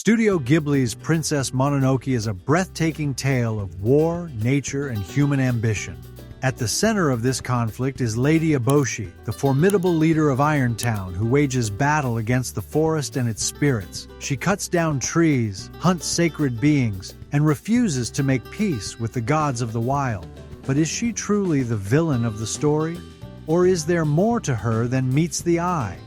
Studio Ghibli's Princess Mononoke is a breathtaking tale of war, nature, and human ambition. At the center of this conflict is Lady Eboshi, the formidable leader of Irontown who wages battle against the forest and its spirits. She cuts down trees, hunts sacred beings, and refuses to make peace with the gods of the wild. But is she truly the villain of the story? Or is there more to her than meets the eye?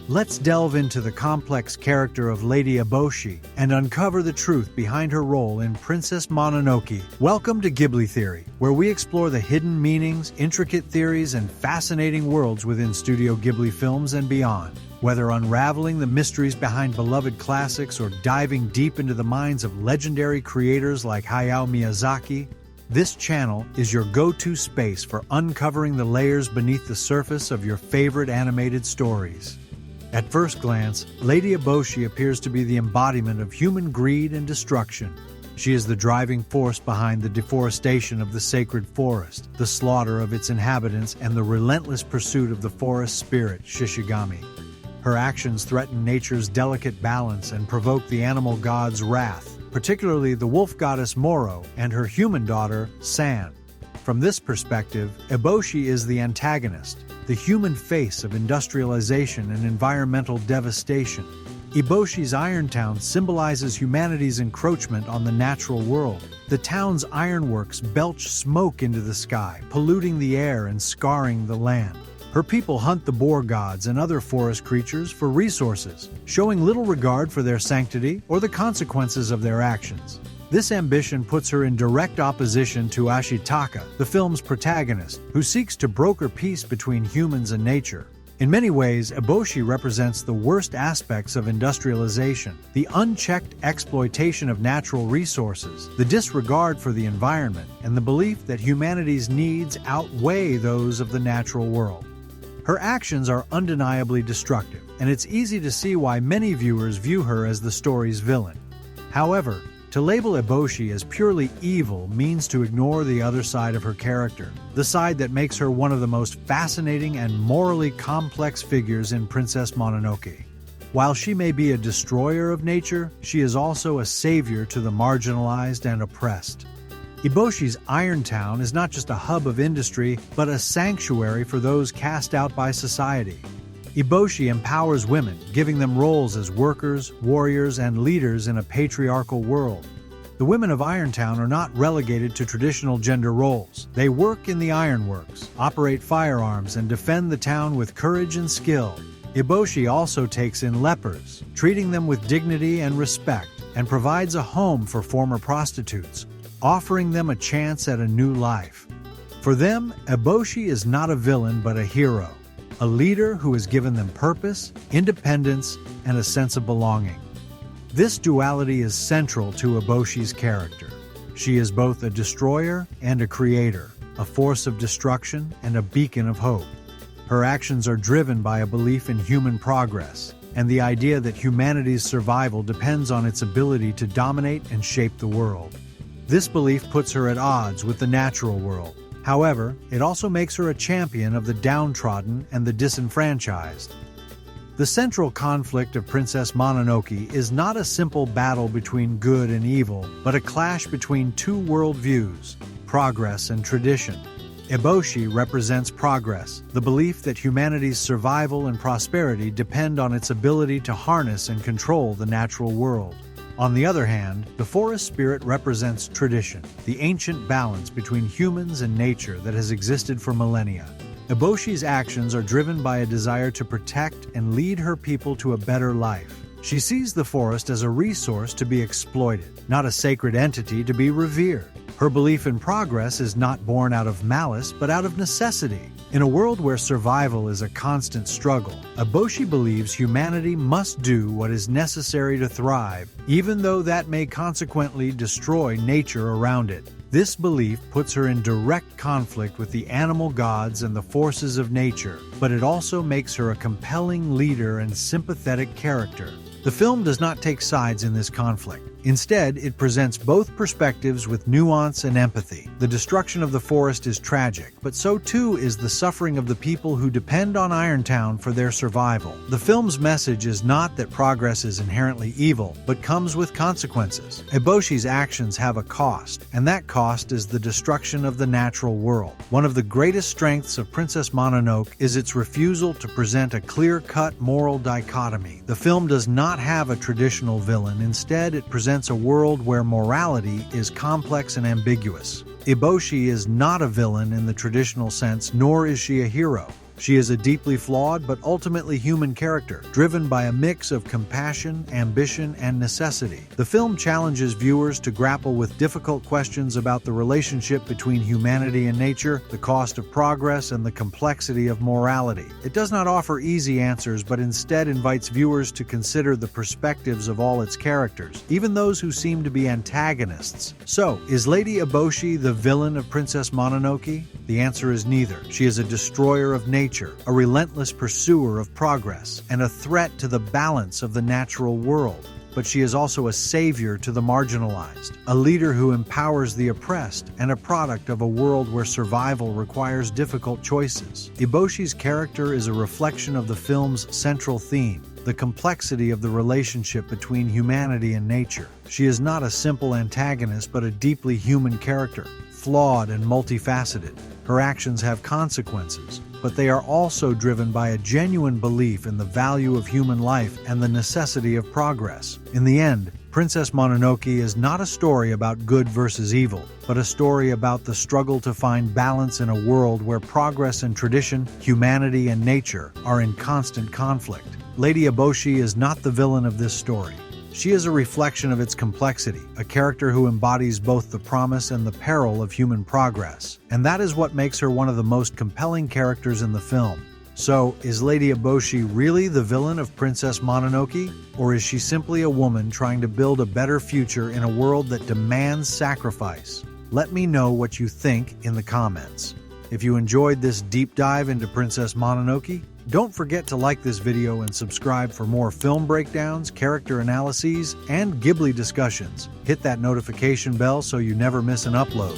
Let's delve into the complex character of Lady Eboshi and uncover the truth behind her role in Princess Mononoke. Welcome to Ghibli Theory, where we explore the hidden meanings, intricate theories, and fascinating worlds within Studio Ghibli films and beyond. Whether unraveling the mysteries behind beloved classics or diving deep into the minds of legendary creators like Hayao Miyazaki, this channel is your go-to space for uncovering the layers beneath the surface of your favorite animated stories. At first glance, Lady Eboshi appears to be the embodiment of human greed and destruction. She is the driving force behind the deforestation of the sacred forest, the slaughter of its inhabitants, and the relentless pursuit of the forest spirit, Shishigami. Her actions threaten nature's delicate balance and provoke the animal god's wrath, particularly the wolf goddess Moro and her human daughter, San. From this perspective, Eboshi is the antagonist, the human face of industrialization and environmental devastation. Eboshi's Irontown symbolizes humanity's encroachment on the natural world. The town's ironworks belch smoke into the sky, polluting the air and scarring the land. Her people hunt the boar gods and other forest creatures for resources, showing little regard for their sanctity or the consequences of their actions. This ambition puts her in direct opposition to Ashitaka, the film's protagonist, who seeks to broker peace between humans and nature. In many ways, Eboshi represents the worst aspects of industrialization: the unchecked exploitation of natural resources, the disregard for the environment, and the belief that humanity's needs outweigh those of the natural world. Her actions are undeniably destructive, and it's easy to see why many viewers view her as the story's villain. However, to label Eboshi as purely evil means to ignore the other side of her character, the side that makes her one of the most fascinating and morally complex figures in Princess Mononoke. While she may be a destroyer of nature, she is also a savior to the marginalized and oppressed. Eboshi's Irontown is not just a hub of industry, but a sanctuary for those cast out by society. Eboshi empowers women, giving them roles as workers, warriors, and leaders in a patriarchal world. The women of Irontown are not relegated to traditional gender roles. They work in the ironworks, operate firearms, and defend the town with courage and skill. Eboshi also takes in lepers, treating them with dignity and respect, and provides a home for former prostitutes, offering them a chance at a new life. For them, Eboshi is not a villain but a hero. A leader who has given them purpose, independence, and a sense of belonging. This duality is central to Eboshi's character. She is both a destroyer and a creator, a force of destruction and a beacon of hope. Her actions are driven by a belief in human progress, and the idea that humanity's survival depends on its ability to dominate and shape the world. This belief puts her at odds with the natural world. However, it also makes her a champion of the downtrodden and the disenfranchised. The central conflict of Princess Mononoke is not a simple battle between good and evil, but a clash between two worldviews: progress and tradition. Eboshi represents progress, the belief that humanity's survival and prosperity depend on its ability to harness and control the natural world. On the other hand, the forest spirit represents tradition, the ancient balance between humans and nature that has existed for millennia. Eboshi's actions are driven by a desire to protect and lead her people to a better life. She sees the forest as a resource to be exploited, not a sacred entity to be revered. Her belief in progress is not born out of malice, but out of necessity. In a world where survival is a constant struggle, Eboshi believes humanity must do what is necessary to thrive, even though that may consequently destroy nature around it. This belief puts her in direct conflict with the animal gods and the forces of nature, but it also makes her a compelling leader and sympathetic character. The film does not take sides in this conflict. Instead, it presents both perspectives with nuance and empathy. The destruction of the forest is tragic, but so too is the suffering of the people who depend on Irontown for their survival. The film's message is not that progress is inherently evil, but comes with consequences. Eboshi's actions have a cost, and that cost is the destruction of the natural world. One of the greatest strengths of Princess Mononoke is its refusal to present a clear-cut moral dichotomy. The film does not have a traditional villain. Instead, it presents a world where morality is complex and ambiguous. Eboshi is not a villain in the traditional sense, nor is she a hero. She is a deeply flawed but ultimately human character, driven by a mix of compassion, ambition, and necessity. The film challenges viewers to grapple with difficult questions about the relationship between humanity and nature, the cost of progress, and the complexity of morality. It does not offer easy answers, but instead invites viewers to consider the perspectives of all its characters, even those who seem to be antagonists. So, is Lady Eboshi the villain of Princess Mononoke? The answer is neither. She is a destroyer of nature, a relentless pursuer of progress, and a threat to the balance of the natural world. But she is also a savior to the marginalized, a leader who empowers the oppressed, and a product of a world where survival requires difficult choices. Eboshi's character is a reflection of the film's central theme, the complexity of the relationship between humanity and nature. She is not a simple antagonist, but a deeply human character, flawed and multifaceted. Her actions have consequences, but they are also driven by a genuine belief in the value of human life and the necessity of progress. In the end, Princess Mononoke is not a story about good versus evil, but a story about the struggle to find balance in a world where progress and tradition, humanity and nature are in constant conflict. Lady Eboshi is not the villain of this story. She is a reflection of its complexity, a character who embodies both the promise and the peril of human progress. And that is what makes her one of the most compelling characters in the film. So, is Lady Eboshi really the villain of Princess Mononoke? Or is she simply a woman trying to build a better future in a world that demands sacrifice? Let me know what you think in the comments. If you enjoyed this deep dive into Princess Mononoke, don't forget to like this video and subscribe for more film breakdowns, character analyses, and Ghibli discussions. Hit that notification bell so you never miss an upload.